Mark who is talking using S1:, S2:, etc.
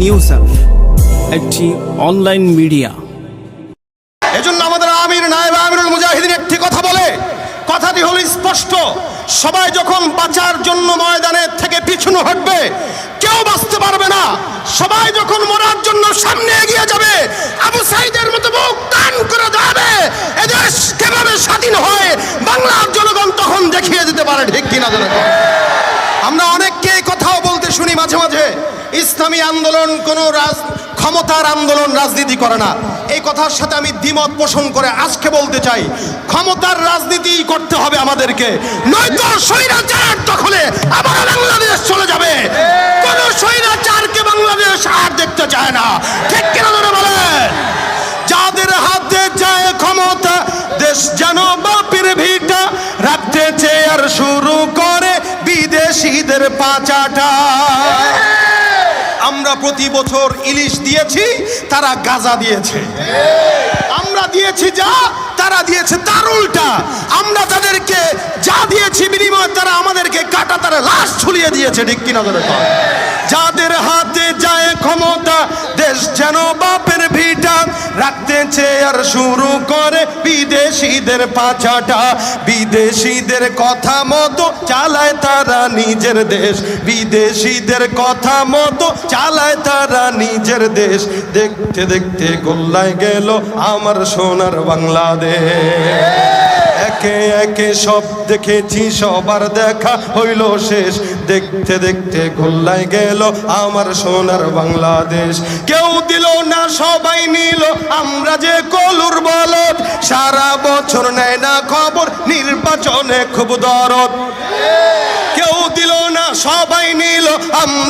S1: News app, একটি online media.
S2: এজন্য আমাদের আমির নায়েব আমিরুল মুজাহিদিন একটি কথা বলে, কথাটি হলো স্পষ্ট, সবাই যখন বাঁচার জন্য ময়দানের থেকে পিছনে হটবে কেউ বাঁচতে পারবে না। সবাই যখন মরার জন্য সামনে এগিয়ে যাবে, আবু সাইদের মতো মুখ টান করে যাবে, এদেশ কিভাবে স্বাধীন হয় বাংলার জনগণ তখন দেখিয়ে দিতে পারে। ঠিক কিনা জনগণ? আমরা অনেককে কথাও বলতে শুনি মাঝে মাঝে, ইসলামী আন্দোলন কোনো ক্ষমতার আন্দোলন, রাজনীতি করে না। এই কথার সাথে আমি দ্বিমত পোষণ করে আজকে বলতে চাই, ক্ষমতার রাজনীতি করতে হবে আমাদেরকে, নয়তো স্বৈরাচার দখলে আবার বাংলাদেশ চলে যাবে। কোন স্বৈরাচারকে বাংলাদেশ আর দেখতে চায় না। ঠিক কিনা ধরে বলেন? যাদের হাতে যায় ক্ষমতা, দেশ যেন বাপের ভিটা, রাখতে চেয়ার শুরু করে বিদেশিদের পাচাটা। আমরা প্রতি বছর ইলিশ দিয়েছি, তারা গাঁজা দিয়েছে। আমরা দিয়েছি যা, তারা দিয়েছে তার উল্টা। আমরা তাদেরকে যা দিয়েছি বিনিময়ে তারা আমাদেরকে কাটা তারা লাশ ঝুলিয়ে দিয়েছে। ঠিক কিনা ধরে? যাদের হাতে যায় ক্ষমতা, দেশ যেন বাপের ভিটা, রাখতে চেয়ার শুরু করে বিদেশিদের পাচাটা। বিদেশিদের কথা মতো চালায় তারা নিজের দেশ, বিদেশিদের কথা মতো চালায় তারা নিজের দেশ। দেখতে দেখতে গোল্লায় গেল আমার সোনার বাংলাদেশ। একে একে সব দেখেছি, সবার দেখা হইল শেষ। দেখতে দেখতে গোল্লায় গেল আমার সোনার বাংলাদেশ। কেউ দিল না, সবাই নিল, আমরা যে কলুর বলদ। সারা বছর নেয় না খবর, নির্বাচনে খুব দরদ। কেউ দিল না, সবাই নিল, আমরা